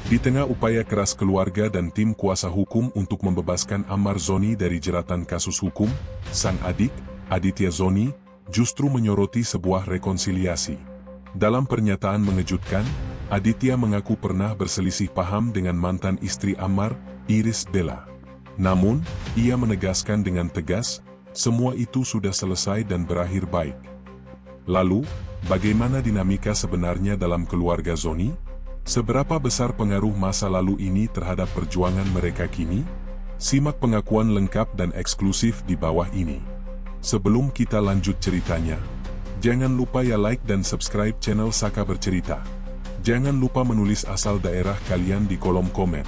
Di tengah upaya keras keluarga dan tim kuasa hukum untuk membebaskan Ammar Zoni dari jeratan kasus hukum, sang adik, Aditya Zoni, justru menyoroti sebuah rekonsiliasi. Dalam pernyataan mengejutkan, Aditya mengaku pernah berselisih paham dengan mantan istri Ammar, Iris Bella. Namun, ia menegaskan dengan tegas, semua itu sudah selesai dan berakhir baik. Lalu, bagaimana dinamika sebenarnya dalam keluarga Zoni? Seberapa besar pengaruh masa lalu ini terhadap perjuangan mereka kini? Simak pengakuan lengkap dan eksklusif di bawah ini. Sebelum kita lanjut ceritanya, jangan lupa ya like dan subscribe channel Saka Bercerita. Jangan lupa menulis asal daerah kalian di kolom komen,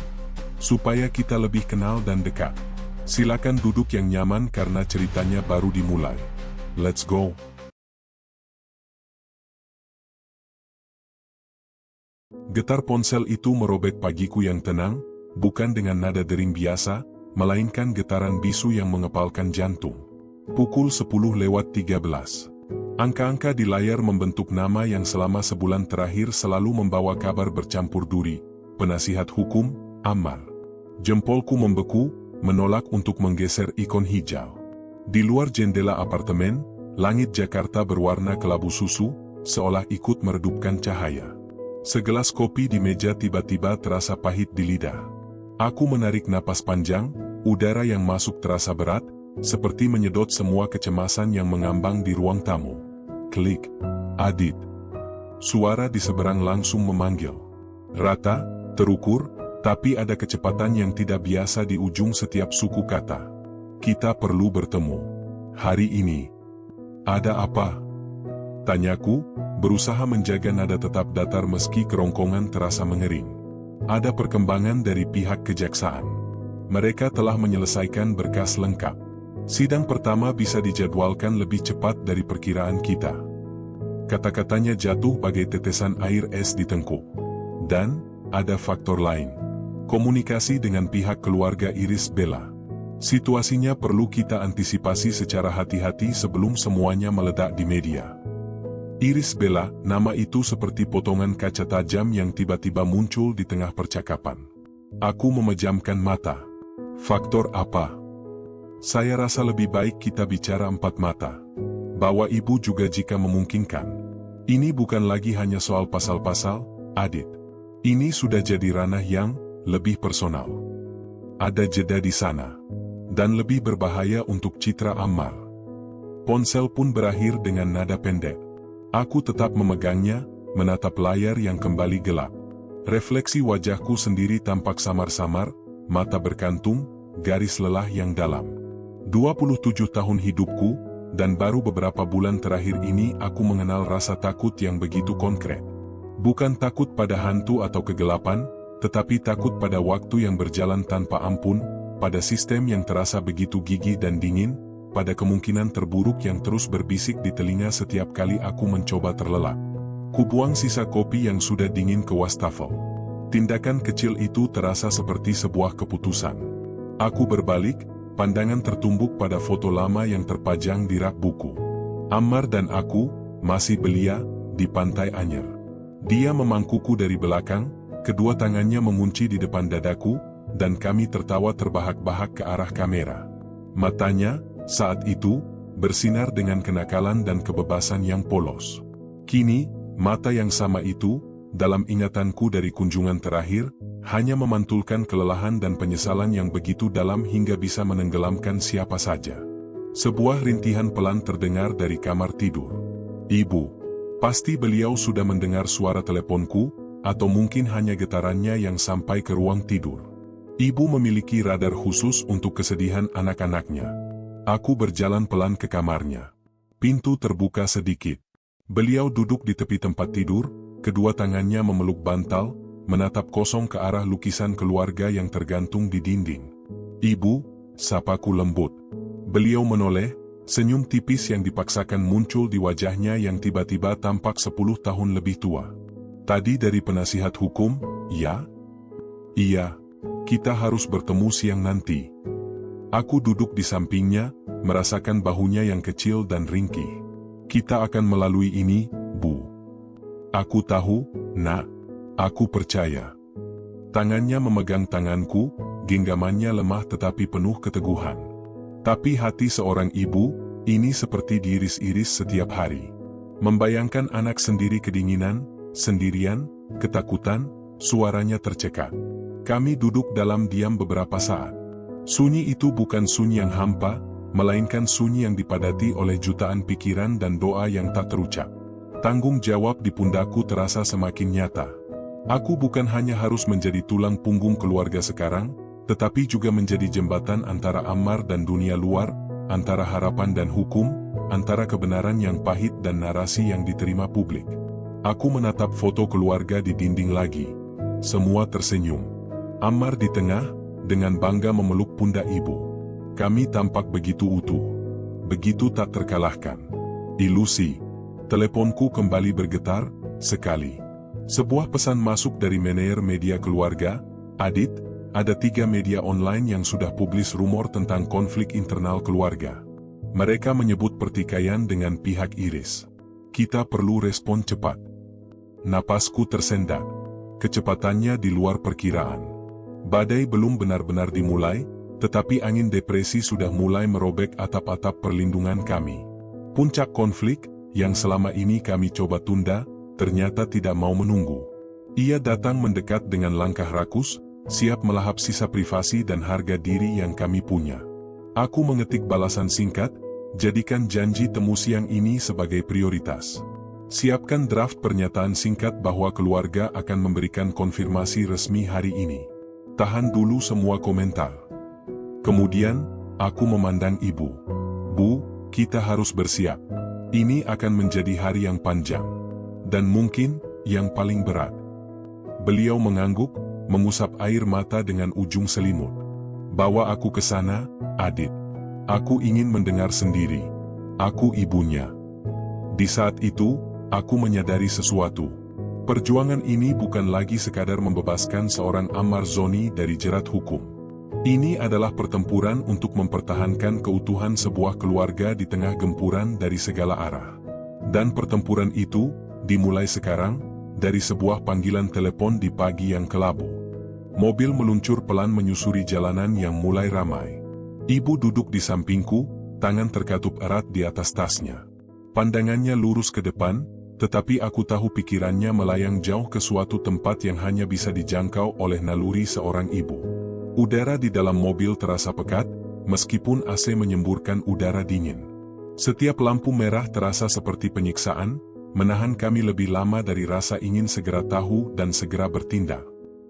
supaya kita lebih kenal dan dekat. Silakan duduk yang nyaman karena ceritanya baru dimulai. Let's go! Getar ponsel itu merobek pagiku yang tenang, bukan dengan nada dering biasa, melainkan getaran bisu yang mengepalkan jantung. Pukul 10:13. Angka-angka di layar membentuk nama yang selama sebulan terakhir selalu membawa kabar bercampur duri, penasihat hukum, Ammar. Jempolku membeku, menolak untuk menggeser ikon hijau. Di luar jendela apartemen, langit Jakarta berwarna kelabu susu, seolah ikut meredupkan cahaya. Segelas kopi di meja tiba-tiba terasa pahit di lidah. Aku menarik napas panjang, udara yang masuk terasa berat, seperti menyedot semua kecemasan yang mengambang di ruang tamu. Klik. Adit. Suara di seberang langsung memanggil. Rata, terukur, tapi ada kecepatan yang tidak biasa di ujung setiap suku kata. Kita perlu bertemu. Hari ini. Ada apa? Tanyaku, berusaha menjaga nada tetap datar meski kerongkongan terasa mengering. Ada perkembangan dari pihak kejaksaan. Mereka telah menyelesaikan berkas lengkap. Sidang pertama bisa dijadwalkan lebih cepat dari perkiraan kita. Kata-katanya jatuh bagai tetesan air es di tengkuk. Dan, ada faktor lain. Komunikasi dengan pihak keluarga Iris Bella. Situasinya perlu kita antisipasi secara hati-hati sebelum semuanya meledak di media. Iris Bella, nama itu seperti potongan kaca tajam yang tiba-tiba muncul di tengah percakapan. Aku memejamkan mata. Faktor apa? Saya rasa lebih baik kita bicara empat mata. Bawa ibu juga jika memungkinkan. Ini bukan lagi hanya soal pasal-pasal, Adit. Ini sudah jadi ranah yang lebih personal. Ada jeda di sana. Dan lebih berbahaya untuk citra Ammar. Ponsel pun berakhir dengan nada pendek. Aku tetap memegangnya, menatap layar yang kembali gelap. Refleksi wajahku sendiri tampak samar-samar, mata berkantung, garis lelah yang dalam. 27 tahun hidupku, dan baru beberapa bulan terakhir ini aku mengenal rasa takut yang begitu konkret. Bukan takut pada hantu atau kegelapan, tetapi takut pada waktu yang berjalan tanpa ampun, pada sistem yang terasa begitu gigih dan dingin, pada kemungkinan terburuk yang terus berbisik di telinga setiap kali aku mencoba terlelap. Kubuang sisa kopi yang sudah dingin ke wastafel. Tindakan kecil itu terasa seperti sebuah keputusan. Aku berbalik, pandangan tertumbuk pada foto lama yang terpajang di rak buku. Ammar dan aku, masih belia, di Pantai Anyer. Dia memangkuku dari belakang, kedua tangannya mengunci di depan dadaku, dan kami tertawa terbahak-bahak ke arah kamera. Matanya, saat itu, bersinar dengan kenakalan dan kebebasan yang polos. Kini, mata yang sama itu, dalam ingatanku dari kunjungan terakhir, hanya memantulkan kelelahan dan penyesalan yang begitu dalam hingga bisa menenggelamkan siapa saja. Sebuah rintihan pelan terdengar dari kamar tidur. Ibu, pasti beliau sudah mendengar suara teleponku, atau mungkin hanya getarannya yang sampai ke ruang tidur. Ibu memiliki radar khusus untuk kesedihan anak-anaknya. Aku berjalan pelan ke kamarnya. Pintu terbuka sedikit. Beliau duduk di tepi tempat tidur, kedua tangannya memeluk bantal, menatap kosong ke arah lukisan keluarga yang tergantung di dinding. Ibu, sapaku lembut. Beliau menoleh, senyum tipis yang dipaksakan muncul di wajahnya yang tiba-tiba tampak 10 tahun lebih tua. Tadi dari penasihat hukum, ya? Iya, kita harus bertemu siang nanti. Aku duduk di sampingnya, merasakan bahunya yang kecil dan ringkih. Kita akan melalui ini, Bu. Aku tahu, Nak. Aku percaya. Tangannya memegang tanganku, genggamannya lemah tetapi penuh keteguhan. Tapi hati seorang ibu, ini seperti diiris-iris setiap hari. Membayangkan anak sendiri kedinginan, sendirian, ketakutan, suaranya tercekat. Kami duduk dalam diam beberapa saat. Sunyi itu bukan sunyi yang hampa, melainkan sunyi yang dipadati oleh jutaan pikiran dan doa yang tak terucap. Tanggung jawab di pundakku terasa semakin nyata. Aku bukan hanya harus menjadi tulang punggung keluarga sekarang, tetapi juga menjadi jembatan antara Ammar dan dunia luar, antara harapan dan hukum, antara kebenaran yang pahit dan narasi yang diterima publik. Aku menatap foto keluarga di dinding lagi. Semua tersenyum. Ammar di tengah, dengan bangga memeluk pundak ibu. Kami tampak begitu utuh, begitu tak terkalahkan. Ilusi. Teleponku kembali bergetar, sekali. Sebuah pesan masuk dari manajer media keluarga, Adit, ada 3 media online yang sudah publis rumor tentang konflik internal keluarga. Mereka menyebut pertikaian dengan pihak Iris. Kita perlu respon cepat. Napasku tersendat. Kecepatannya di luar perkiraan. Badai belum benar-benar dimulai, tetapi angin depresi sudah mulai merobek atap-atap perlindungan kami. Puncak konflik, yang selama ini kami coba tunda, ternyata tidak mau menunggu. Ia datang mendekat dengan langkah rakus, siap melahap sisa privasi dan harga diri yang kami punya. Aku mengetik balasan singkat, jadikan janji temu siang ini sebagai prioritas. Siapkan draft pernyataan singkat bahwa keluarga akan memberikan konfirmasi resmi hari ini. Tahan dulu semua komentar. Kemudian, aku memandang ibu. Bu, kita harus bersiap. Ini akan menjadi hari yang panjang. Dan mungkin, yang paling berat. Beliau mengangguk, mengusap air mata dengan ujung selimut. Bawa aku ke sana, Adit. Aku ingin mendengar sendiri. Aku ibunya. Di saat itu, aku menyadari sesuatu. Perjuangan ini bukan lagi sekadar membebaskan seorang Ammar Zoni dari jerat hukum. Ini adalah pertempuran untuk mempertahankan keutuhan sebuah keluarga di tengah gempuran dari segala arah. Dan pertempuran itu, dimulai sekarang, dari sebuah panggilan telepon di pagi yang kelabu. Mobil meluncur pelan menyusuri jalanan yang mulai ramai. Ibu duduk di sampingku, tangan terkatup erat di atas tasnya. Pandangannya lurus ke depan, tetapi aku tahu pikirannya melayang jauh ke suatu tempat yang hanya bisa dijangkau oleh naluri seorang ibu. Udara di dalam mobil terasa pekat, meskipun AC menyemburkan udara dingin. Setiap lampu merah terasa seperti penyiksaan, menahan kami lebih lama dari rasa ingin segera tahu dan segera bertindak.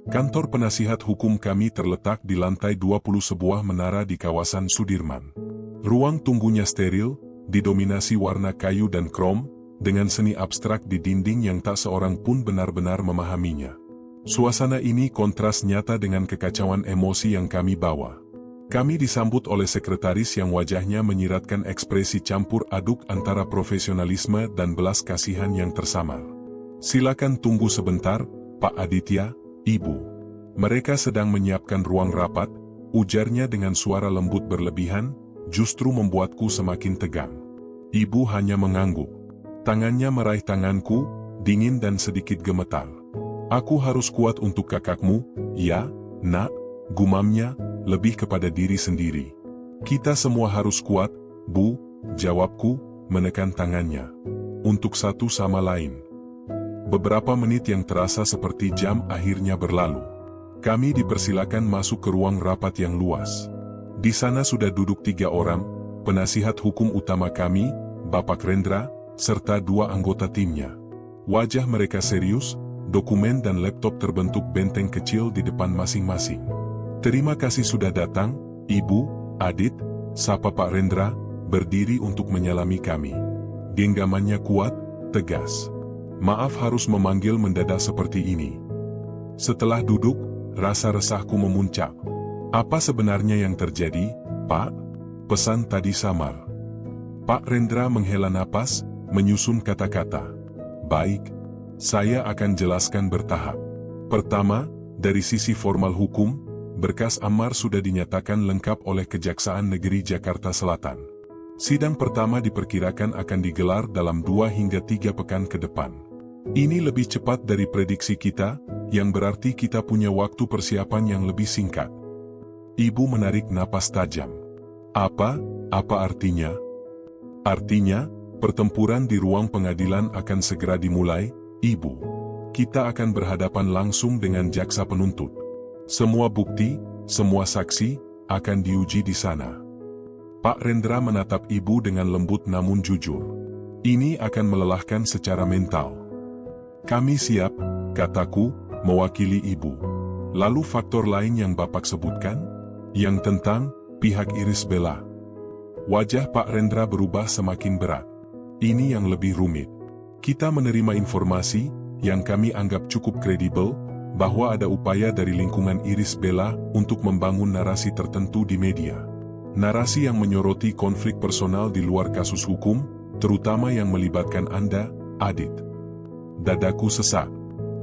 Kantor penasihat hukum kami terletak di lantai 20 sebuah menara di kawasan Sudirman. Ruang tunggunya steril, didominasi warna kayu dan krom, dengan seni abstrak di dinding yang tak seorang pun benar-benar memahaminya. Suasana ini kontras nyata dengan kekacauan emosi yang kami bawa. Kami disambut oleh sekretaris yang wajahnya menyiratkan ekspresi campur aduk antara profesionalisme dan belas kasihan yang tersamar. Silakan tunggu sebentar, Pak Aditya, Ibu. Mereka sedang menyiapkan ruang rapat, ujarnya dengan suara lembut berlebihan, justru membuatku semakin tegang. Ibu hanya mengangguk. Tangannya meraih tanganku, dingin dan sedikit gemetar. Aku harus kuat untuk kakakmu, ya, nak, gumamnya, lebih kepada diri sendiri. Kita semua harus kuat, Bu, jawabku, menekan tangannya. Untuk satu sama lain. Beberapa menit yang terasa seperti jam akhirnya berlalu. Kami dipersilakan masuk ke ruang rapat yang luas. Di sana sudah duduk 3 orang, penasihat hukum utama kami, Bapak Rendra, serta 2 anggota timnya. Wajah mereka serius, dokumen dan laptop terbentuk benteng kecil di depan masing-masing. Terima kasih sudah datang, Ibu, Adit, sapa Pak Rendra, berdiri untuk menyalami kami. Genggamannya kuat, tegas. Maaf harus memanggil mendadak seperti ini. Setelah duduk, rasa resahku memuncak. Apa sebenarnya yang terjadi, Pak? Pesan tadi samar. Pak Rendra menghela napas, menyusun kata-kata. Baik. Saya akan jelaskan bertahap. Pertama, dari sisi formal hukum, berkas Ammar sudah dinyatakan lengkap oleh Kejaksaan Negeri Jakarta Selatan. Sidang pertama diperkirakan akan digelar dalam 2 hingga 3 pekan ke depan. Ini lebih cepat dari prediksi kita, yang berarti kita punya waktu persiapan yang lebih singkat. Ibu menarik napas tajam. Apa artinya? Artinya, pertempuran di ruang pengadilan akan segera dimulai, Ibu. Kita akan berhadapan langsung dengan jaksa penuntut. Semua bukti, semua saksi, akan diuji di sana. Pak Rendra menatap ibu dengan lembut namun jujur. Ini akan melelahkan secara mental. Kami siap, kataku, mewakili ibu. Lalu faktor lain yang Bapak sebutkan? Yang tentang pihak Iris Bella. Wajah Pak Rendra berubah semakin berat. Ini yang lebih rumit. Kita menerima informasi yang kami anggap cukup kredibel, bahwa ada upaya dari lingkungan Iris Bella untuk membangun narasi tertentu di media. Narasi yang menyoroti konflik personal di luar kasus hukum, terutama yang melibatkan Anda, Adit. Dadaku sesak.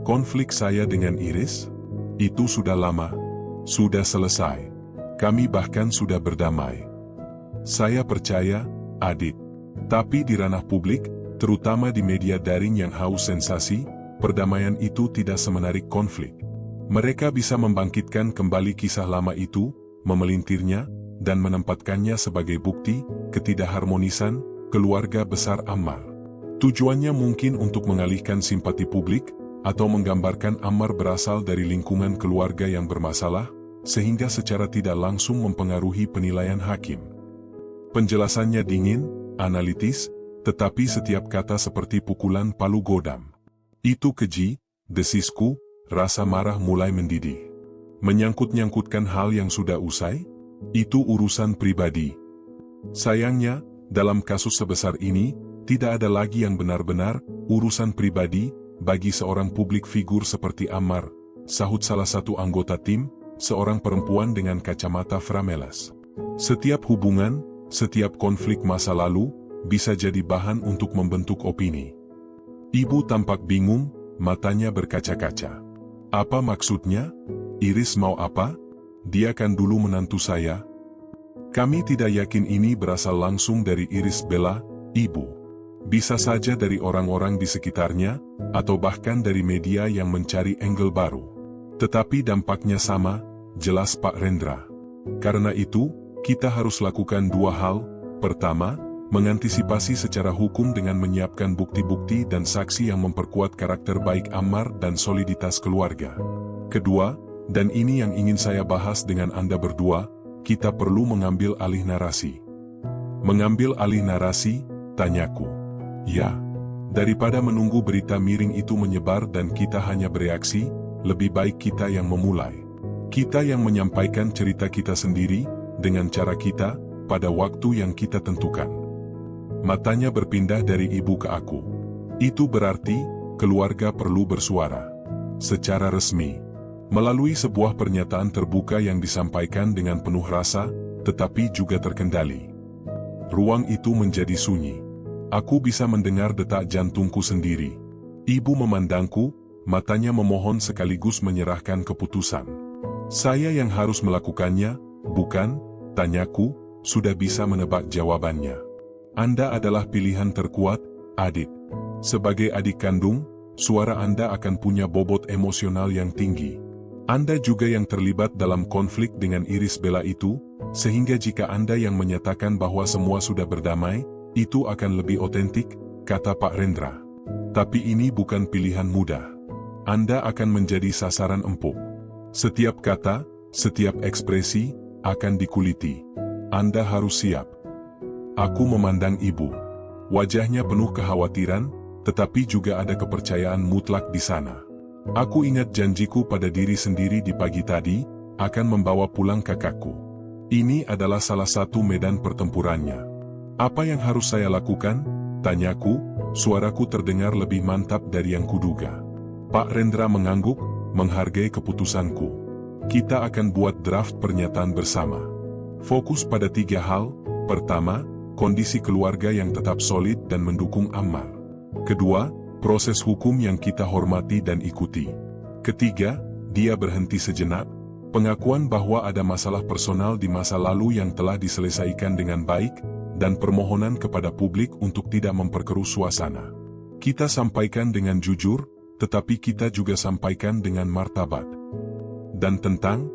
Konflik saya dengan Iris? Itu sudah lama. Sudah selesai. Kami bahkan sudah berdamai. Saya percaya, Adit. Tapi di ranah publik, terutama di media daring yang haus sensasi, perdamaian itu tidak semenarik konflik. Mereka bisa membangkitkan kembali kisah lama itu, memelintirnya, dan menempatkannya sebagai bukti ketidakharmonisan keluarga besar Ammar. Tujuannya mungkin untuk mengalihkan simpati publik, atau menggambarkan Ammar berasal dari lingkungan keluarga yang bermasalah, sehingga secara tidak langsung mempengaruhi penilaian hakim. Penjelasannya dingin, analitis, tetapi setiap kata seperti pukulan palu godam. Itu keji, desisku, rasa marah mulai mendidih. Menyangkut-nyangkutkan hal yang sudah usai? Itu urusan pribadi. Sayangnya, dalam kasus sebesar ini, tidak ada lagi yang benar-benar urusan pribadi bagi seorang publik figur seperti Ammar, sahut salah satu anggota tim, seorang perempuan dengan kacamata framelas. Setiap hubungan, setiap konflik masa lalu, bisa jadi bahan untuk membentuk opini. Ibu tampak bingung, matanya berkaca-kaca. Apa maksudnya? Iris mau apa? Dia kan dulu menantu saya. Kami tidak yakin ini berasal langsung dari Iris Bella, Ibu. Bisa saja dari orang-orang di sekitarnya, atau bahkan dari media yang mencari angle baru. Tetapi dampaknya sama, jelas Pak Rendra. Karena itu, kita harus lakukan dua hal. Pertama, mengantisipasi secara hukum dengan menyiapkan bukti-bukti dan saksi yang memperkuat karakter baik Ammar dan soliditas keluarga. Kedua, dan ini yang ingin saya bahas dengan Anda berdua, kita perlu mengambil alih narasi. Mengambil alih narasi, tanyaku. Ya, daripada menunggu berita miring itu menyebar dan kita hanya bereaksi, lebih baik kita yang memulai. Kita yang menyampaikan cerita kita sendiri, dengan cara kita, pada waktu yang kita tentukan. Matanya berpindah dari ibu ke aku. Itu berarti, keluarga perlu bersuara. Secara resmi. Melalui sebuah pernyataan terbuka yang disampaikan dengan penuh rasa, tetapi juga terkendali. Ruang itu menjadi sunyi. Aku bisa mendengar detak jantungku sendiri. Ibu memandangku, matanya memohon sekaligus menyerahkan keputusan. Saya yang harus melakukannya, bukan? Tanyaku, sudah bisa menebak jawabannya. Anda adalah pilihan terkuat, Adit. Sebagai adik kandung, suara Anda akan punya bobot emosional yang tinggi. Anda juga yang terlibat dalam konflik dengan Iris Bella itu, sehingga jika Anda yang menyatakan bahwa semua sudah berdamai, itu akan lebih otentik, kata Pak Rendra. Tapi ini bukan pilihan mudah. Anda akan menjadi sasaran empuk. Setiap kata, setiap ekspresi, akan dikuliti. Anda harus siap. Aku memandang ibu. Wajahnya penuh kekhawatiran, tetapi juga ada kepercayaan mutlak di sana. Aku ingat janjiku pada diri sendiri di pagi tadi, akan membawa pulang kakakku. Ini adalah salah satu medan pertempurannya. Apa yang harus saya lakukan? Tanyaku, suaraku terdengar lebih mantap dari yang kuduga. Pak Rendra mengangguk, menghargai keputusanku. Kita akan buat draft pernyataan bersama. Fokus pada 3 hal. Pertama, kondisi keluarga yang tetap solid dan mendukung Ammar. Kedua, proses hukum yang kita hormati dan ikuti. Ketiga, dia berhenti sejenak, pengakuan bahwa ada masalah personal di masa lalu yang telah diselesaikan dengan baik, dan permohonan kepada publik untuk tidak memperkeruh suasana. Kita sampaikan dengan jujur, tetapi kita juga sampaikan dengan martabat. Dan tentang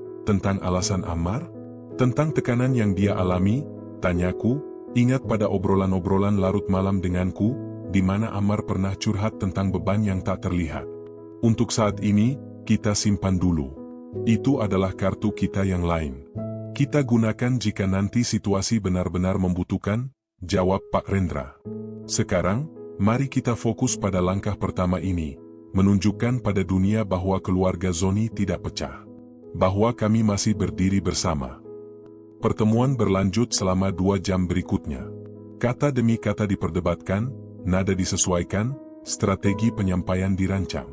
alasan Ammar? Tentang tekanan yang dia alami, tanyaku, ingat pada obrolan-obrolan larut malam denganku, di mana Ammar pernah curhat tentang beban yang tak terlihat. Untuk saat ini, kita simpan dulu. Itu adalah kartu kita yang lain. Kita gunakan jika nanti situasi benar-benar membutuhkan, jawab Pak Rendra. Sekarang, mari kita fokus pada langkah pertama ini, menunjukkan pada dunia bahwa keluarga Zoni tidak pecah. Bahwa kami masih berdiri bersama. Pertemuan berlanjut selama 2 jam berikutnya. Kata demi kata diperdebatkan, nada disesuaikan, strategi penyampaian dirancang.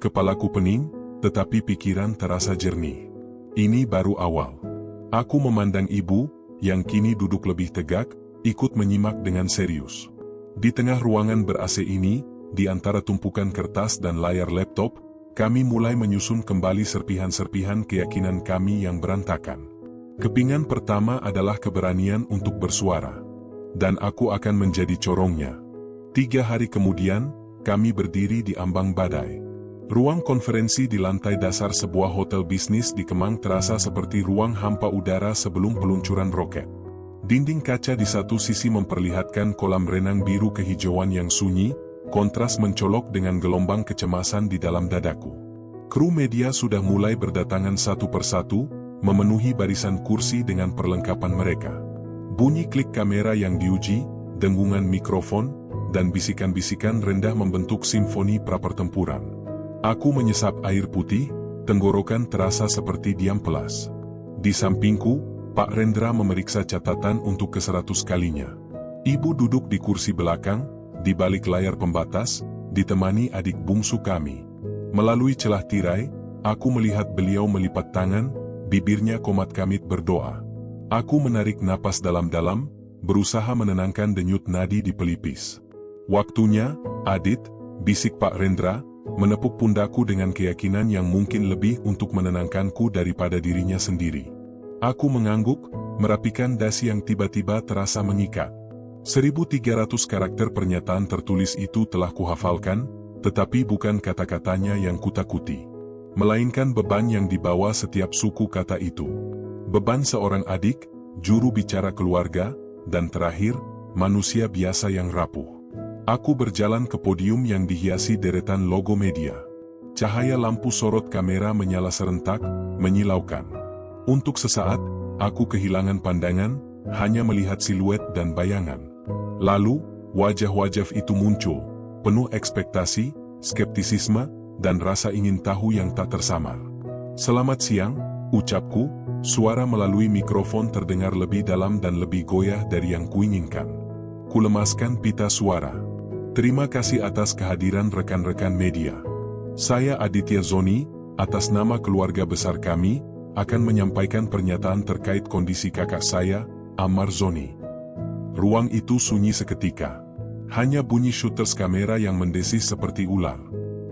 Kepalaku pening, tetapi pikiran terasa jernih. Ini baru awal. Aku memandang ibu, yang kini duduk lebih tegak, ikut menyimak dengan serius. Di tengah ruangan ber-AC ini, di antara tumpukan kertas dan layar laptop, kami mulai menyusun kembali serpihan-serpihan keyakinan kami yang berantakan. Kepingan pertama adalah keberanian untuk bersuara. Dan aku akan menjadi corongnya. 3 hari kemudian, kami berdiri di ambang badai. Ruang konferensi di lantai dasar sebuah hotel bisnis di Kemang terasa seperti ruang hampa udara sebelum peluncuran roket. Dinding kaca di satu sisi memperlihatkan kolam renang biru kehijauan yang sunyi, kontras mencolok dengan gelombang kecemasan di dalam dadaku. Kru media sudah mulai berdatangan satu persatu, memenuhi barisan kursi dengan perlengkapan mereka. Bunyi klik kamera yang diuji, dengungan mikrofon, dan bisikan-bisikan rendah membentuk simfoni prapertempuran. Aku menyesap air putih, tenggorokan terasa seperti diam pelas. Di sampingku, Pak Rendra memeriksa catatan untuk ke-100 kalinya. Ibu duduk di kursi belakang, di balik layar pembatas, ditemani adik bungsu kami. Melalui celah tirai, aku melihat beliau melipat tangan, bibirnya komat kamit berdoa. Aku menarik napas dalam-dalam, berusaha menenangkan denyut nadi di pelipis. Waktunya, Adit, bisik Pak Rendra, menepuk pundakku dengan keyakinan yang mungkin lebih untuk menenangkanku daripada dirinya sendiri. Aku mengangguk, merapikan dasi yang tiba-tiba terasa mengikat. 1.300 karakter pernyataan tertulis itu telah kuhafalkan, tetapi bukan kata-katanya yang kutakuti. Melainkan beban yang dibawa setiap suku kata itu. Beban seorang adik, juru bicara keluarga, dan terakhir, manusia biasa yang rapuh. Aku berjalan ke podium yang dihiasi deretan logo media. Cahaya lampu sorot kamera menyala serentak, menyilaukan. Untuk sesaat, aku kehilangan pandangan, hanya melihat siluet dan bayangan. Lalu, wajah-wajah itu muncul, penuh ekspektasi, skeptisisme, dan rasa ingin tahu yang tak tersamar. Selamat siang, ucapku, suara melalui mikrofon terdengar lebih dalam dan lebih goyah dari yang kuinginkan. Kulemaskan pita suara. Terima kasih atas kehadiran rekan-rekan media. Saya Aditya Zoni, atas nama keluarga besar kami, akan menyampaikan pernyataan terkait kondisi kakak saya, Ammar Zoni. Ruang itu sunyi seketika. Hanya bunyi shooters kamera yang mendesis seperti ular.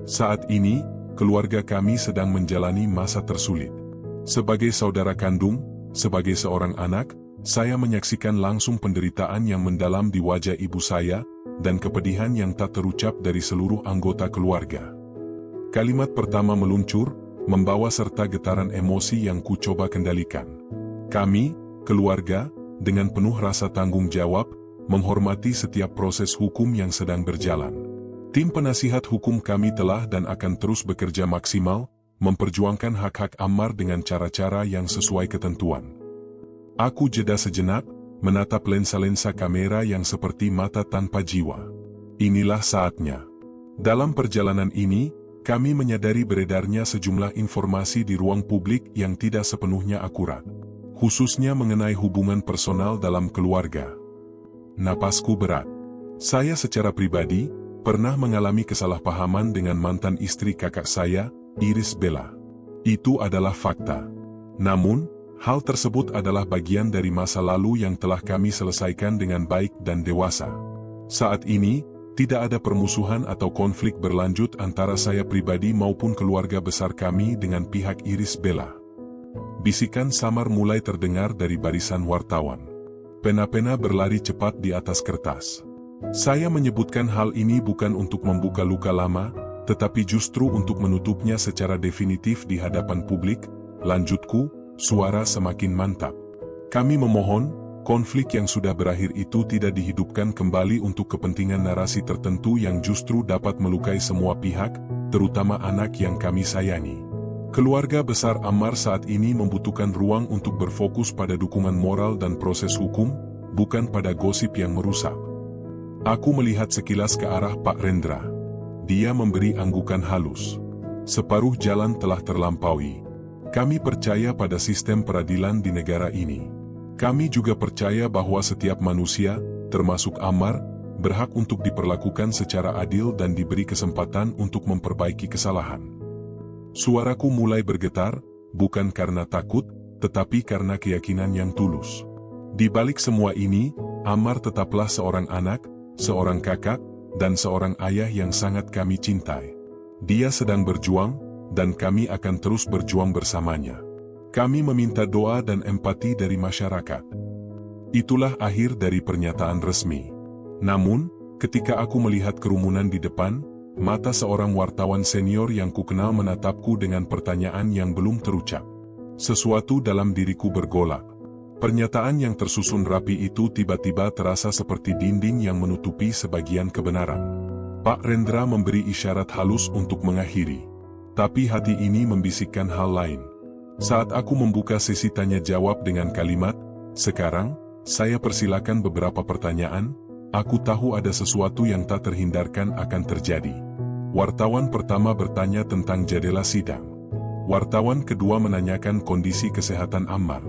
Saat ini, keluarga kami sedang menjalani masa tersulit. Sebagai saudara kandung, sebagai seorang anak, saya menyaksikan langsung penderitaan yang mendalam di wajah ibu saya, dan kepedihan yang tak terucap dari seluruh anggota keluarga. Kalimat pertama meluncur, membawa serta getaran emosi yang ku coba kendalikan. Kami, keluarga, dengan penuh rasa tanggung jawab, menghormati setiap proses hukum yang sedang berjalan. Tim penasihat hukum kami telah dan akan terus bekerja maksimal, memperjuangkan hak-hak Ammar dengan cara-cara yang sesuai ketentuan. Aku jeda sejenak, menatap lensa-lensa kamera yang seperti mata tanpa jiwa. Inilah saatnya. Dalam perjalanan ini, kami menyadari beredarnya sejumlah informasi di ruang publik yang tidak sepenuhnya akurat. Khususnya mengenai hubungan personal dalam keluarga. Napasku berat. Saya secara pribadi, pernah mengalami kesalahpahaman dengan mantan istri kakak saya, Iris Bella. Itu adalah fakta. Namun, hal tersebut adalah bagian dari masa lalu yang telah kami selesaikan dengan baik dan dewasa. Saat ini, tidak ada permusuhan atau konflik berlanjut antara saya pribadi maupun keluarga besar kami dengan pihak Iris Bella. Bisikan samar mulai terdengar dari barisan wartawan. Pena-pena berlari cepat di atas kertas. Saya menyebutkan hal ini bukan untuk membuka luka lama, tetapi justru untuk menutupnya secara definitif di hadapan publik. Lanjutku, suara semakin mantap. Kami memohon, konflik yang sudah berakhir itu tidak dihidupkan kembali untuk kepentingan narasi tertentu yang justru dapat melukai semua pihak, terutama anak yang kami sayangi. Keluarga besar Ammar saat ini membutuhkan ruang untuk berfokus pada dukungan moral dan proses hukum, bukan pada gosip yang merusak. Aku melihat sekilas ke arah Pak Rendra. Dia memberi anggukan halus. Separuh jalan telah terlampaui. Kami percaya pada sistem peradilan di negara ini. Kami juga percaya bahwa setiap manusia, termasuk Ammar, berhak untuk diperlakukan secara adil dan diberi kesempatan untuk memperbaiki kesalahan. Suaraku mulai bergetar, bukan karena takut, tetapi karena keyakinan yang tulus. Di balik semua ini, Ammar tetaplah seorang anak, seorang kakak, dan seorang ayah yang sangat kami cintai. Dia sedang berjuang, dan kami akan terus berjuang bersamanya. Kami meminta doa dan empati dari masyarakat. Itulah akhir dari pernyataan resmi. Namun, ketika aku melihat kerumunan di depan, mata seorang wartawan senior yang kukenal menatapku dengan pertanyaan yang belum terucap. Sesuatu dalam diriku bergolak. Pernyataan yang tersusun rapi itu tiba-tiba terasa seperti dinding yang menutupi sebagian kebenaran. Pak Rendra memberi isyarat halus untuk mengakhiri. Tapi hati ini membisikkan hal lain. Saat aku membuka sesi tanya jawab dengan kalimat, "Sekarang, saya persilakan beberapa pertanyaan," aku tahu ada sesuatu yang tak terhindarkan akan terjadi. Wartawan pertama bertanya tentang jadwal sidang. Wartawan kedua menanyakan kondisi kesehatan Ammar.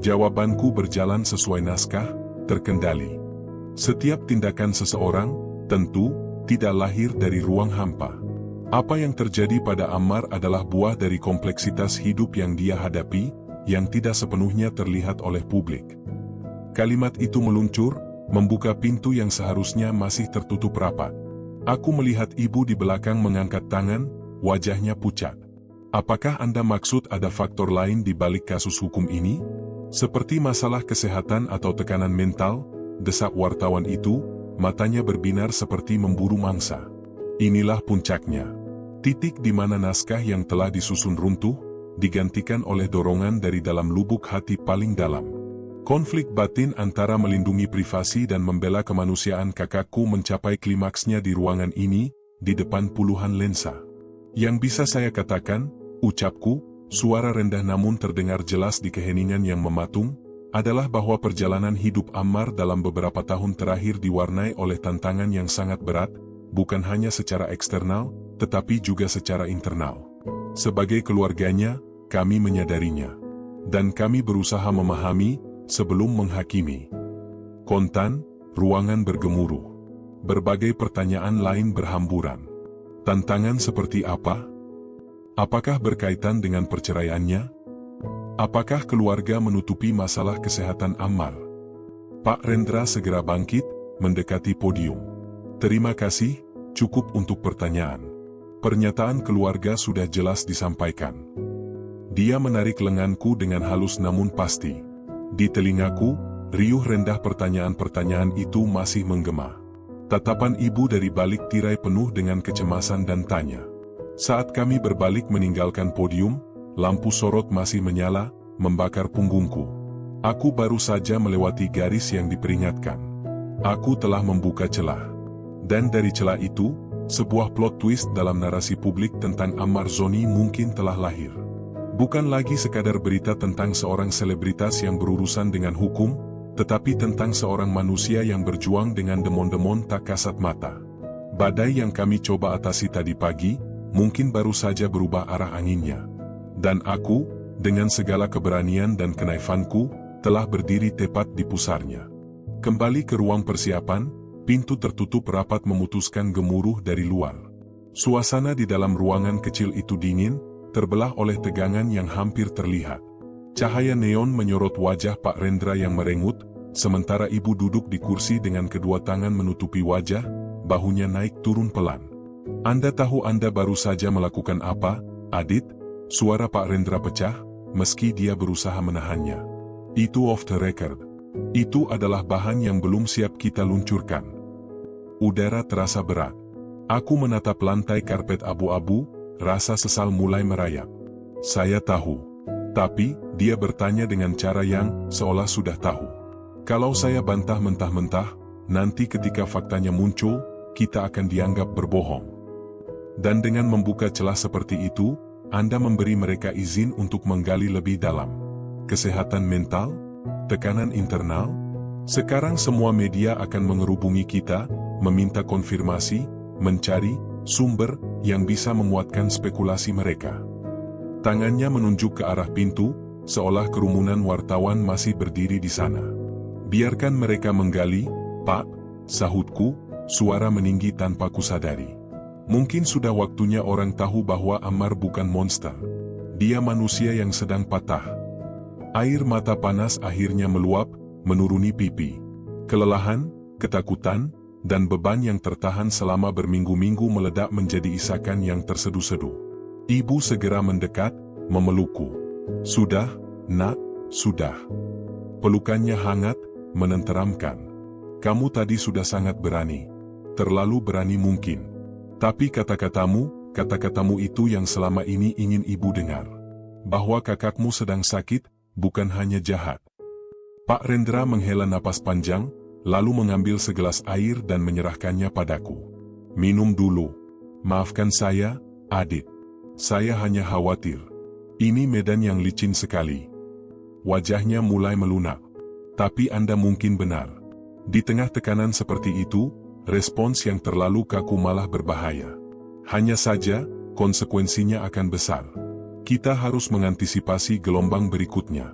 Jawabanku berjalan sesuai naskah, terkendali. Setiap tindakan seseorang, tentu, tidak lahir dari ruang hampa. Apa yang terjadi pada Ammar adalah buah dari kompleksitas hidup yang dia hadapi, yang tidak sepenuhnya terlihat oleh publik. Kalimat itu meluncur, membuka pintu yang seharusnya masih tertutup rapat. Aku melihat ibu di belakang mengangkat tangan, wajahnya pucat. Apakah Anda maksud ada faktor lain di balik kasus hukum ini? Seperti masalah kesehatan atau tekanan mental, desak wartawan itu, matanya berbinar seperti memburu mangsa. Inilah puncaknya. Titik di mana naskah yang telah disusun runtuh, digantikan oleh dorongan dari dalam lubuk hati paling dalam. Konflik batin antara melindungi privasi dan membela kemanusiaan kakakku mencapai klimaksnya di ruangan ini, di depan puluhan lensa. Yang bisa saya katakan, ucapku, suara rendah namun terdengar jelas di keheningan yang mematung, adalah bahwa perjalanan hidup Ammar dalam beberapa tahun terakhir diwarnai oleh tantangan yang sangat berat, bukan hanya secara eksternal, tetapi juga secara internal. Sebagai keluarganya, kami menyadarinya. Dan kami berusaha memahami, sebelum menghakimi. Kontan, ruangan bergemuruh. Berbagai pertanyaan lain berhamburan. Tantangan seperti apa? Apakah berkaitan dengan perceraiannya? Apakah keluarga menutupi masalah kesehatan Ammar? Pak Rendra segera bangkit, mendekati podium. Terima kasih, cukup untuk pertanyaan. Pernyataan keluarga sudah jelas disampaikan. Dia menarik lenganku dengan halus namun pasti. Di telingaku, riuh rendah pertanyaan-pertanyaan itu masih menggema. Tatapan ibu dari balik tirai penuh dengan kecemasan dan tanya. Saat kami berbalik meninggalkan podium, lampu sorot masih menyala, membakar punggungku. Aku baru saja melewati garis yang diperingatkan. Aku telah membuka celah. Dan dari celah itu, sebuah plot twist dalam narasi publik tentang Ammar Zoni mungkin telah lahir. Bukan lagi sekadar berita tentang seorang selebritas yang berurusan dengan hukum, tetapi tentang seorang manusia yang berjuang dengan demon-demon tak kasat mata. Badai yang kami coba atasi tadi pagi, mungkin baru saja berubah arah anginnya. Dan aku, dengan segala keberanian dan kenaifanku, telah berdiri tepat di pusarnya. Kembali ke ruang persiapan, pintu tertutup rapat memutuskan gemuruh dari luar. Suasana di dalam ruangan kecil itu dingin, terbelah oleh tegangan yang hampir terlihat. Cahaya neon menyorot wajah Pak Rendra yang merengut, sementara ibu duduk di kursi dengan kedua tangan menutupi wajah, bahunya naik turun pelan. Anda tahu Anda baru saja melakukan apa, Adit? Suara Pak Rendra pecah, meski dia berusaha menahannya. Itu off the record. Itu adalah bahan yang belum siap kita luncurkan. Udara terasa berat. Aku menatap lantai karpet abu-abu, rasa sesal mulai merayap. Saya tahu. Tapi, dia bertanya dengan cara yang seolah sudah tahu. Kalau saya bantah mentah-mentah, nanti ketika faktanya muncul, kita akan dianggap berbohong. Dan dengan membuka celah seperti itu, Anda memberi mereka izin untuk menggali lebih dalam. Kesehatan mental? Tekanan internal? Sekarang semua media akan mengerubungi kita, meminta konfirmasi, mencari sumber yang bisa menguatkan spekulasi mereka. Tangannya menunjuk ke arah pintu, seolah kerumunan wartawan masih berdiri di sana. Biarkan mereka menggali, Pak, sahutku, suara meninggi tanpa kusadari. Mungkin sudah waktunya orang tahu bahwa Ammar bukan monster. Dia manusia yang sedang patah. Air mata panas akhirnya meluap, menuruni pipi. Kelelahan, ketakutan, dan beban yang tertahan selama berminggu-minggu meledak menjadi isakan yang terseduh-seduh. Ibu segera mendekat, memelukku. Sudah, nak, sudah. Pelukannya hangat, menenteramkan. Kamu tadi sudah sangat berani. Terlalu berani mungkin. Tapi kata-katamu itu yang selama ini ingin ibu dengar. Bahwa kakakmu sedang sakit, bukan hanya jahat. Pak Rendra menghela napas panjang, lalu mengambil segelas air dan menyerahkannya padaku. Minum dulu. Maafkan saya, Adit. Saya hanya khawatir. Ini medan yang licin sekali. Wajahnya mulai melunak. Tapi Anda mungkin benar. Di tengah tekanan seperti itu, respons yang terlalu kaku malah berbahaya. Hanya saja, konsekuensinya akan besar. Kita harus mengantisipasi gelombang berikutnya.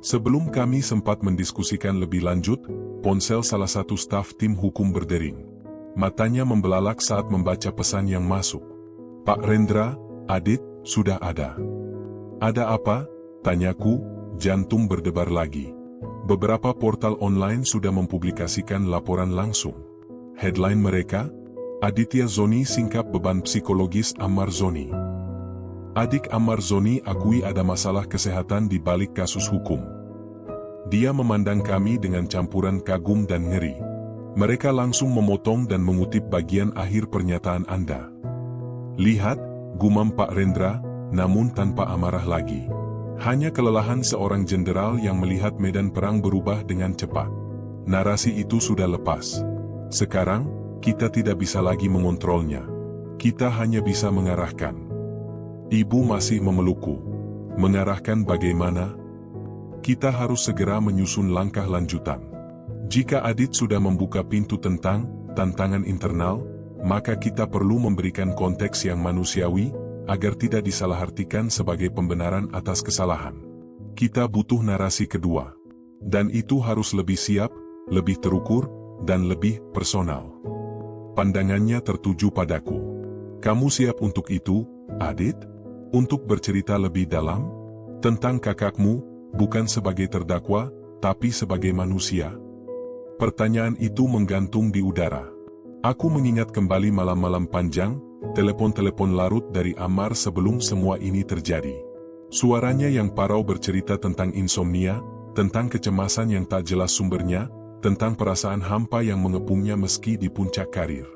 Sebelum kami sempat mendiskusikan lebih lanjut, ponsel salah satu staf tim hukum berdering. Matanya membelalak saat membaca pesan yang masuk. Pak Rendra, Adit, sudah ada. Ada apa? Tanyaku, jantung berdebar lagi. Beberapa portal online sudah mempublikasikan laporan langsung. Headline mereka, Aditya Zoni singkap beban psikologis Ammar Zoni. Adik Ammar Zoni akui ada masalah kesehatan di balik kasus hukum. Dia memandang kami dengan campuran kagum dan ngeri. Mereka langsung memotong dan mengutip bagian akhir pernyataan Anda. Lihat, gumam Pak Rendra, namun tanpa amarah lagi. Hanya kelelahan seorang jenderal yang melihat medan perang berubah dengan cepat. Narasi itu sudah lepas. Sekarang, kita tidak bisa lagi mengontrolnya. Kita hanya bisa mengarahkan. Ibu masih memelukku. Mengarahkan bagaimana? Kita harus segera menyusun langkah lanjutan. Jika Adit sudah membuka pintu tentang tantangan internal, maka kita perlu memberikan konteks yang manusiawi, agar tidak disalahartikan sebagai pembenaran atas kesalahan. Kita butuh narasi kedua. Dan itu harus lebih siap, lebih terukur, dan lebih personal. Pandangannya tertuju padaku. Kamu siap untuk itu, Adit? Untuk bercerita lebih dalam? Tentang kakakmu, bukan sebagai terdakwa, tapi sebagai manusia? Pertanyaan itu menggantung di udara. Aku mengingat kembali malam-malam panjang, telepon-telepon larut dari Ammar sebelum semua ini terjadi. Suaranya yang parau bercerita tentang insomnia, tentang kecemasan yang tak jelas sumbernya, tentang perasaan hampa yang mengepungnya meski di puncak karir.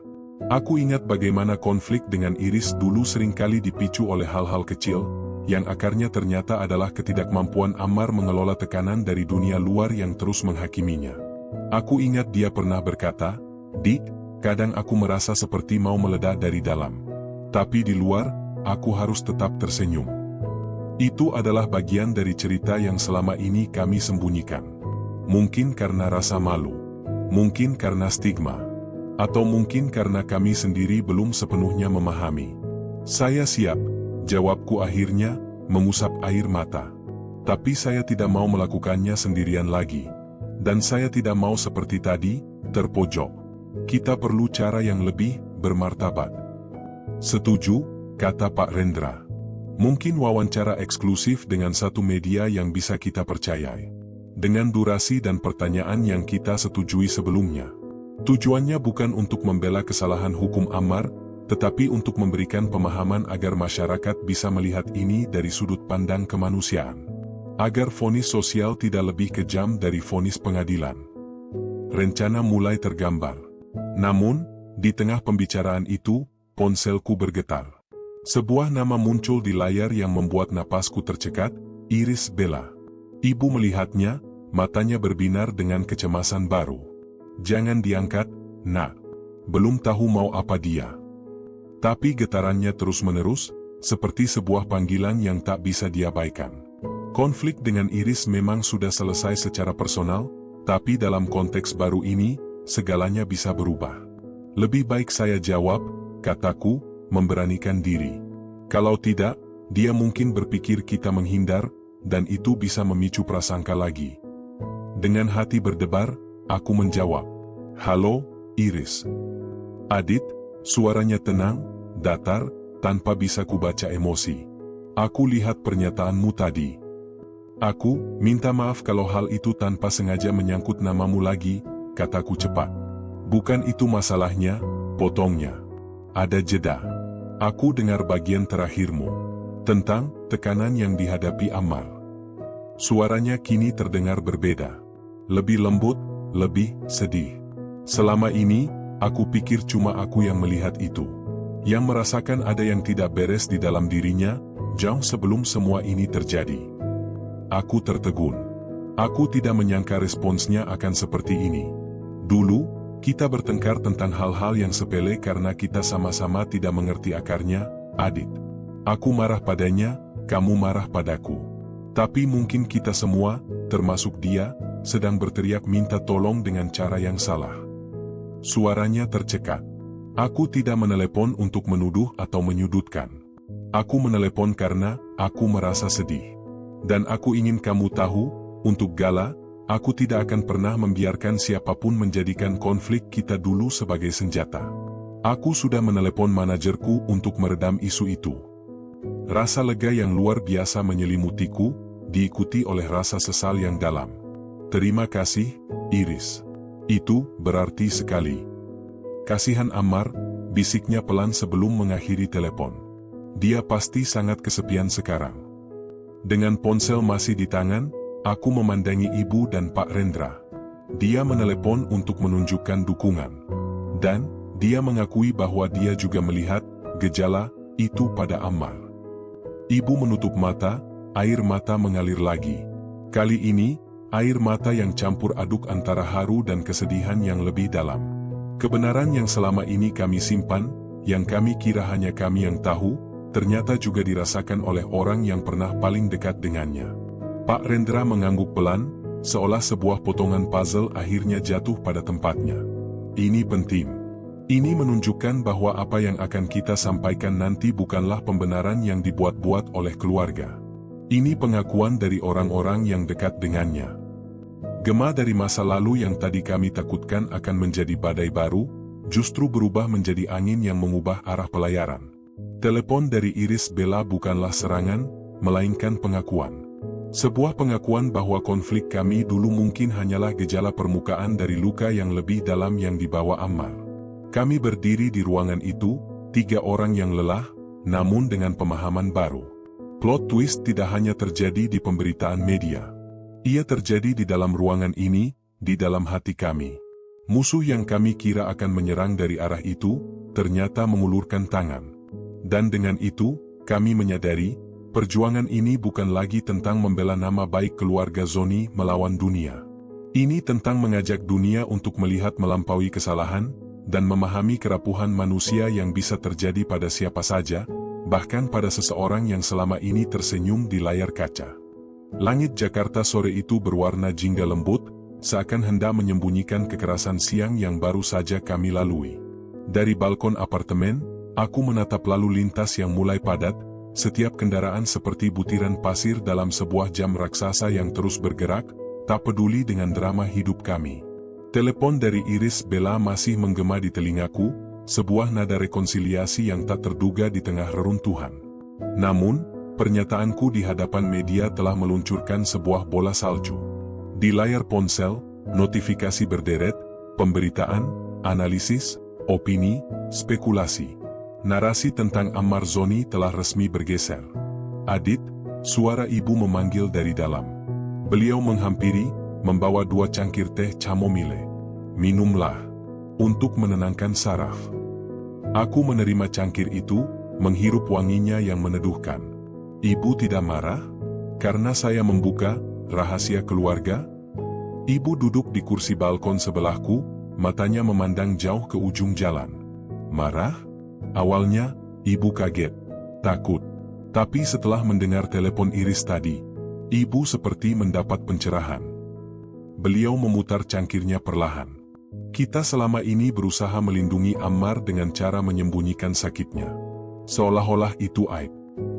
Aku ingat bagaimana konflik dengan Iris dulu seringkali dipicu oleh hal-hal kecil, yang akarnya ternyata adalah ketidakmampuan Ammar mengelola tekanan dari dunia luar yang terus menghakiminya. Aku ingat dia pernah berkata, "Dik, kadang aku merasa seperti mau meledak dari dalam. Tapi di luar, aku harus tetap tersenyum." Itu adalah bagian dari cerita yang selama ini kami sembunyikan. Mungkin karena rasa malu. Mungkin karena stigma. Atau mungkin karena kami sendiri belum sepenuhnya memahami. Saya siap, jawabku akhirnya, mengusap air mata. Tapi saya tidak mau melakukannya sendirian lagi. Dan saya tidak mau seperti tadi, terpojok. Kita perlu cara yang lebih bermartabat. Setuju, kata Pak Rendra. Mungkin wawancara eksklusif dengan satu media yang bisa kita percayai. Dengan durasi dan pertanyaan yang kita setujui sebelumnya. Tujuannya bukan untuk membela kesalahan hukum Ammar, tetapi untuk memberikan pemahaman agar masyarakat bisa melihat ini dari sudut pandang kemanusiaan. Agar vonis sosial tidak lebih kejam dari vonis pengadilan. Rencana mulai tergambar. Namun, di tengah pembicaraan itu, ponselku bergetar. Sebuah nama muncul di layar yang membuat napasku tercekat, Iris Bella. Ibu melihatnya, matanya berbinar dengan kecemasan baru. Jangan diangkat, nak. Belum tahu mau apa dia. Tapi getarannya terus-menerus, seperti sebuah panggilan yang tak bisa diabaikan. Konflik dengan Iris memang sudah selesai secara personal, tapi dalam konteks baru ini, segalanya bisa berubah. Lebih baik saya jawab, kataku, memberanikan diri. Kalau tidak, dia mungkin berpikir kita menghindar, dan itu bisa memicu prasangka lagi. Dengan hati berdebar, aku menjawab, "Halo, Iris." Adit, suaranya tenang, datar, tanpa bisa kubaca emosi. "Aku lihat pernyataanmu tadi. Aku minta maaf kalau hal itu tanpa sengaja menyangkut namamu lagi," kataku cepat. "Bukan itu masalahnya," potongnya. "Ada jeda. Aku dengar bagian terakhirmu. Tentang tekanan yang dihadapi Ammar." Suaranya kini terdengar berbeda. Lebih lembut, lebih sedih. "Selama ini, aku pikir cuma aku yang melihat itu. Yang merasakan ada yang tidak beres di dalam dirinya, jauh sebelum semua ini terjadi." Aku tertegun. Aku tidak menyangka responsnya akan seperti ini. Dulu, kita bertengkar tentang hal-hal yang sepele karena kita sama-sama tidak mengerti akarnya, Adit. Aku marah padanya, kamu marah padaku. Tapi mungkin kita semua, termasuk dia, sedang berteriak minta tolong dengan cara yang salah. Suaranya tercekat. Aku tidak menelepon untuk menuduh atau menyudutkan. Aku menelepon karena aku merasa sedih. Dan aku ingin kamu tahu, untuk Gala, aku tidak akan pernah membiarkan siapapun menjadikan konflik kita dulu sebagai senjata. Aku sudah menelepon manajerku untuk meredam isu itu. Rasa lega yang luar biasa menyelimutiku, diikuti oleh rasa sesal yang dalam. "Terima kasih, Iris. Itu berarti sekali." "Kasihan Ammar," bisiknya pelan sebelum mengakhiri telepon. "Dia pasti sangat kesepian sekarang." Dengan ponsel masih di tangan, aku memandangi ibu dan Pak Rendra. Dia menelepon untuk menunjukkan dukungan. Dan, dia mengakui bahwa dia juga melihat gejala itu pada Ammar. Ibu menutup mata, air mata mengalir lagi. Kali ini, air mata yang campur aduk antara haru dan kesedihan yang lebih dalam. Kebenaran yang selama ini kami simpan, yang kami kira hanya kami yang tahu, ternyata juga dirasakan oleh orang yang pernah paling dekat dengannya. Pak Rendra mengangguk pelan, seolah sebuah potongan puzzle akhirnya jatuh pada tempatnya. "Ini penting. Ini menunjukkan bahwa apa yang akan kita sampaikan nanti bukanlah pembenaran yang dibuat-buat oleh keluarga. Ini pengakuan dari orang-orang yang dekat dengannya. Gema dari masa lalu yang tadi kami takutkan akan menjadi badai baru, justru berubah menjadi angin yang mengubah arah pelayaran." Telepon dari Iris Bella bukanlah serangan, melainkan pengakuan. Sebuah pengakuan bahwa konflik kami dulu mungkin hanyalah gejala permukaan dari luka yang lebih dalam yang dibawa Ammar. Kami berdiri di ruangan itu, 3 orang yang lelah, namun dengan pemahaman baru. Plot twist tidak hanya terjadi di pemberitaan media. Ia terjadi di dalam ruangan ini, di dalam hati kami. Musuh yang kami kira akan menyerang dari arah itu, ternyata mengulurkan tangan. Dan dengan itu, kami menyadari, perjuangan ini bukan lagi tentang membela nama baik keluarga Zoni melawan dunia. Ini tentang mengajak dunia untuk melihat melampaui kesalahan, dan memahami kerapuhan manusia yang bisa terjadi pada siapa saja, bahkan pada seseorang yang selama ini tersenyum di layar kaca. Langit Jakarta sore itu berwarna jingga lembut, seakan hendak menyembunyikan kekerasan siang yang baru saja kami lalui. Dari balkon apartemen, aku menatap lalu lintas yang mulai padat, setiap kendaraan seperti butiran pasir dalam sebuah jam raksasa yang terus bergerak, tak peduli dengan drama hidup kami. Telepon dari Iris Bella masih menggema di telingaku, sebuah nada rekonsiliasi yang tak terduga di tengah reruntuhan. Namun, pernyataanku di hadapan media telah meluncurkan sebuah bola salju. Di layar ponsel, notifikasi berderet, pemberitaan, analisis, opini, spekulasi. Narasi tentang Ammar Zoni telah resmi bergeser. "Adit," suara ibu memanggil dari dalam. Beliau menghampiri, membawa 2 cangkir teh chamomile. "Minumlah." untuk menenangkan saraf. Aku menerima cangkir itu, menghirup wanginya yang meneduhkan. Ibu tidak marah? Karena saya membuka rahasia keluarga? Ibu duduk di kursi balkon sebelahku, matanya memandang jauh ke ujung jalan. Marah? Awalnya, ibu kaget, takut. Tapi setelah mendengar telepon Iris tadi, ibu seperti mendapat pencerahan. Beliau memutar cangkirnya perlahan. Kita selama ini berusaha melindungi Ammar dengan cara menyembunyikan sakitnya. Seolah-olah itu aib.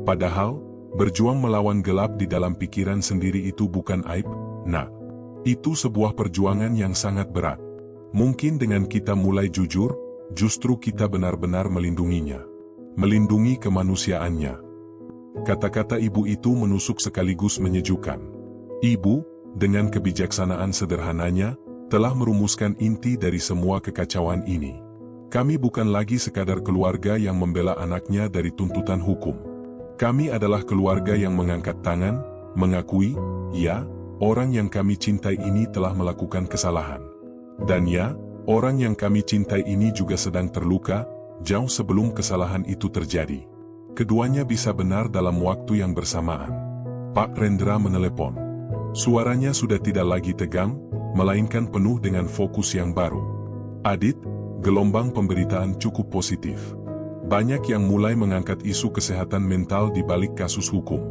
Padahal, berjuang melawan gelap di dalam pikiran sendiri itu bukan aib, nak. Itu sebuah perjuangan yang sangat berat. Mungkin dengan kita mulai jujur, justru kita benar-benar melindunginya. Melindungi kemanusiaannya. Kata-kata ibu itu menusuk sekaligus menyejukkan. Ibu, dengan kebijaksanaan sederhananya, telah merumuskan inti dari semua kekacauan ini. Kami bukan lagi sekadar keluarga yang membela anaknya dari tuntutan hukum. Kami adalah keluarga yang mengangkat tangan, mengakui, ya, orang yang kami cintai ini telah melakukan kesalahan. Dan ya, orang yang kami cintai ini juga sedang terluka, jauh sebelum kesalahan itu terjadi. Keduanya bisa benar dalam waktu yang bersamaan. Pak Rendra menelepon. Suaranya sudah tidak lagi tegang, melainkan penuh dengan fokus yang baru. Adit, gelombang pemberitaan cukup positif. Banyak yang mulai mengangkat isu kesehatan mental di balik kasus hukum.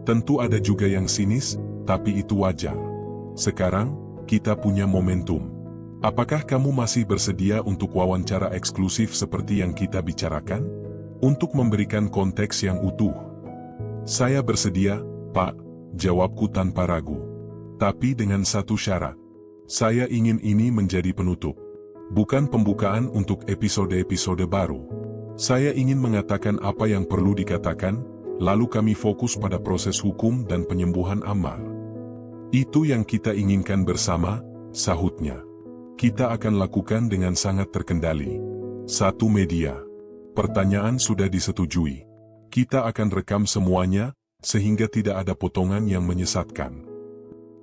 Tentu ada juga yang sinis, tapi itu wajar. Sekarang, kita punya momentum. Apakah kamu masih bersedia untuk wawancara eksklusif seperti yang kita bicarakan? Untuk memberikan konteks yang utuh. Saya bersedia, Pak, jawabku tanpa ragu. Tapi dengan satu syarat. Saya ingin ini menjadi penutup. Bukan pembukaan untuk episode-episode baru. Saya ingin mengatakan apa yang perlu dikatakan, lalu kami fokus pada proses hukum dan penyembuhan Ammar. Itu yang kita inginkan bersama, sahutnya. Kita akan lakukan dengan sangat terkendali. Satu media. Pertanyaan sudah disetujui. Kita akan rekam semuanya, sehingga tidak ada potongan yang menyesatkan.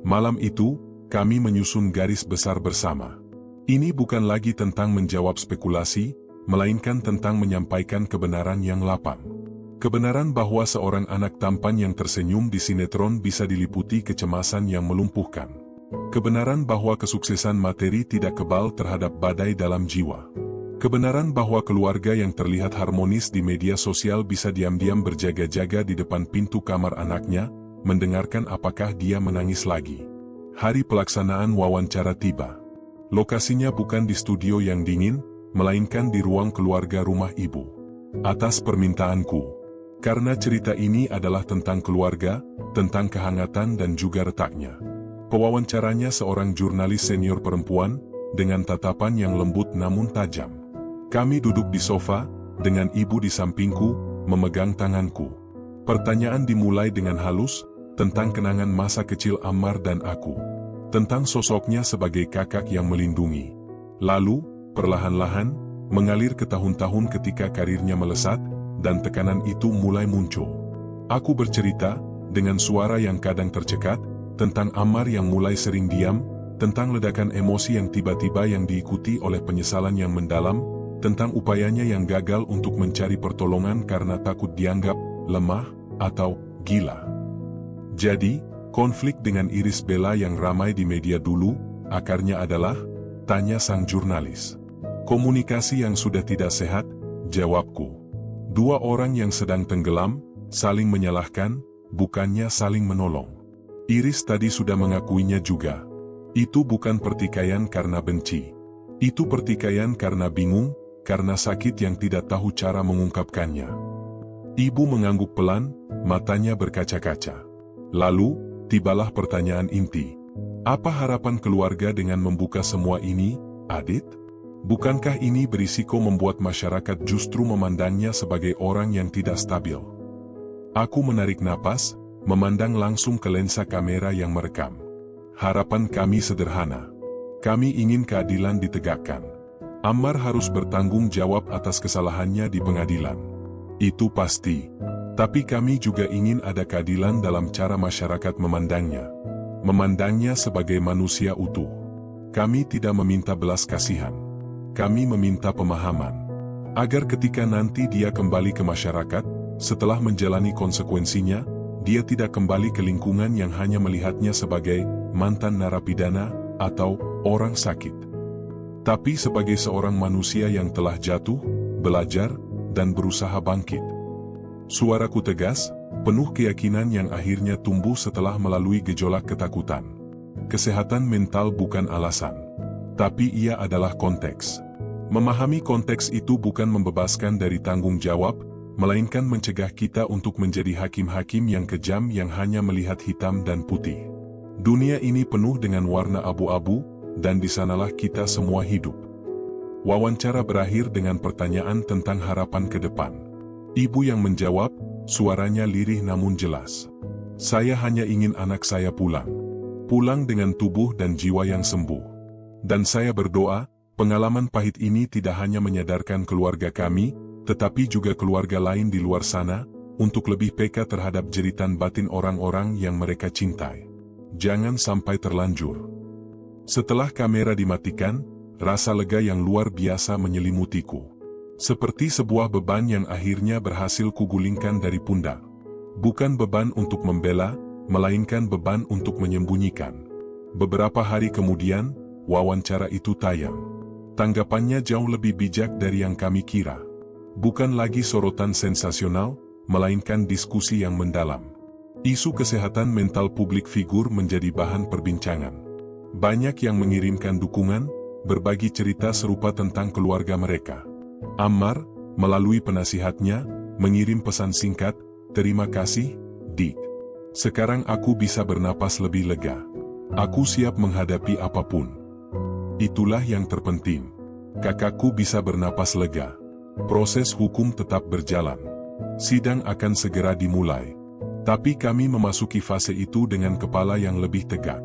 Malam itu, kami menyusun garis besar bersama. Ini bukan lagi tentang menjawab spekulasi, melainkan tentang menyampaikan kebenaran yang lapang. Kebenaran bahwa seorang anak tampan yang tersenyum di sinetron bisa diliputi kecemasan yang melumpuhkan. Kebenaran bahwa kesuksesan materi tidak kebal terhadap badai dalam jiwa. Kebenaran bahwa keluarga yang terlihat harmonis di media sosial bisa diam-diam berjaga-jaga di depan pintu kamar anaknya, mendengarkan apakah dia menangis lagi. Hari pelaksanaan wawancara tiba. Lokasinya bukan di studio yang dingin, melainkan di ruang keluarga rumah ibu. Atas permintaanku. Karena cerita ini adalah tentang keluarga, tentang kehangatan dan juga retaknya. Pewawancaranya seorang jurnalis senior perempuan, dengan tatapan yang lembut namun tajam. Kami duduk di sofa, dengan ibu di sampingku, memegang tanganku. Pertanyaan dimulai dengan halus, tentang kenangan masa kecil Ammar dan aku. Tentang sosoknya sebagai kakak yang melindungi. Lalu, perlahan-lahan, mengalir ke tahun-tahun ketika karirnya melesat, dan tekanan itu mulai muncul. Aku bercerita, dengan suara yang kadang tercekat, tentang Ammar yang mulai sering diam, tentang ledakan emosi yang tiba-tiba yang diikuti oleh penyesalan yang mendalam, tentang upayanya yang gagal untuk mencari pertolongan karena takut dianggap lemah atau gila. Jadi, konflik dengan Iris Bella yang ramai di media dulu, akarnya adalah, tanya sang jurnalis. Komunikasi yang sudah tidak sehat, jawabku. Dua orang yang sedang tenggelam, saling menyalahkan, bukannya saling menolong. Iris tadi sudah mengakuinya juga. Itu bukan pertikaian karena benci. Itu pertikaian karena bingung, karena sakit yang tidak tahu cara mengungkapkannya. Ibu mengangguk pelan, matanya berkaca-kaca. Lalu, tibalah pertanyaan inti. Apa harapan keluarga dengan membuka semua ini, Adit? Bukankah ini berisiko membuat masyarakat justru memandangnya sebagai orang yang tidak stabil? Aku menarik napas, memandang langsung ke lensa kamera yang merekam. Harapan kami sederhana. Kami ingin keadilan ditegakkan. Ammar harus bertanggung jawab atas kesalahannya di pengadilan. Itu pasti. Tapi kami juga ingin ada keadilan dalam cara masyarakat memandangnya. Memandangnya sebagai manusia utuh. Kami tidak meminta belas kasihan. kami meminta pemahaman. Agar ketika nanti dia kembali ke masyarakat, setelah menjalani konsekuensinya, dia tidak kembali ke lingkungan yang hanya melihatnya sebagai mantan narapidana atau orang sakit. Tapi sebagai seorang manusia yang telah jatuh, belajar, dan berusaha bangkit. Suaraku tegas, penuh keyakinan yang akhirnya tumbuh setelah melalui gejolak ketakutan. Kesehatan mental bukan alasan, tapi ia adalah konteks. Memahami konteks itu bukan membebaskan dari tanggung jawab, melainkan mencegah kita untuk menjadi hakim-hakim yang kejam yang hanya melihat hitam dan putih. Dunia ini penuh dengan warna abu-abu, dan di sanalah kita semua hidup. Wawancara berakhir dengan pertanyaan tentang harapan ke depan. Ibu yang menjawab, suaranya lirih namun jelas. Saya hanya ingin anak saya pulang. Pulang dengan tubuh dan jiwa yang sembuh. Dan saya berdoa, pengalaman pahit ini tidak hanya menyadarkan keluarga kami, tetapi juga keluarga lain di luar sana, untuk lebih peka terhadap jeritan batin orang-orang yang mereka cintai. Jangan sampai terlanjur. Setelah kamera dimatikan, rasa lega yang luar biasa menyelimutiku. Seperti sebuah beban yang akhirnya berhasil kugulingkan dari pundak. Bukan beban untuk membela, melainkan beban untuk menyembunyikan. Beberapa hari kemudian, wawancara itu tayang. Tanggapannya jauh lebih bijak dari yang kami kira. Bukan lagi sorotan sensasional, melainkan diskusi yang mendalam. Isu kesehatan mental publik figur menjadi bahan perbincangan. Banyak yang mengirimkan dukungan, berbagi cerita serupa tentang keluarga mereka. Ammar, melalui penasihatnya, mengirim pesan singkat, "Terima kasih, Dik. Sekarang aku bisa bernapas lebih lega. Aku siap menghadapi apapun." Itulah yang terpenting. Kakakku bisa bernapas lega. Proses hukum tetap berjalan. Sidang akan segera dimulai. Tapi kami memasuki fase itu dengan kepala yang lebih tegak.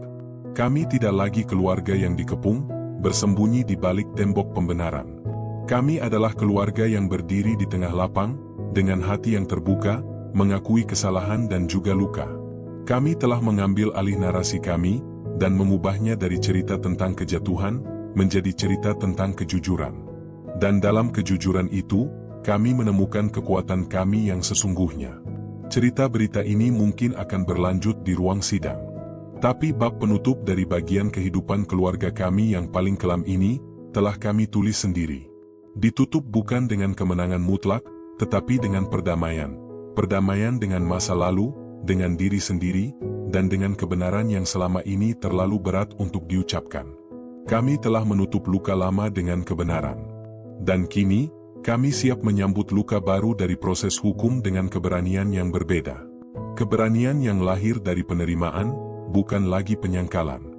Kami tidak lagi keluarga yang dikepung, bersembunyi di balik tembok pembenaran. Kami adalah keluarga yang berdiri di tengah lapang, dengan hati yang terbuka, mengakui kesalahan dan juga luka. Kami telah mengambil alih narasi kami, dan mengubahnya dari cerita tentang kejatuhan, menjadi cerita tentang kejujuran. Dan dalam kejujuran itu, kami menemukan kekuatan kami yang sesungguhnya. Cerita berita ini mungkin akan berlanjut di ruang sidang. Tapi bab penutup dari bagian kehidupan keluarga kami yang paling kelam ini, telah kami tulis sendiri. Ditutup bukan dengan kemenangan mutlak, tetapi dengan perdamaian. Perdamaian dengan masa lalu, dengan diri sendiri, dan dengan kebenaran yang selama ini terlalu berat untuk diucapkan. Kami telah menutup luka lama dengan kebenaran. Dan kini, kami siap menyambut luka baru dari proses hukum dengan keberanian yang berbeda. Keberanian yang lahir dari penerimaan, bukan lagi penyangkalan.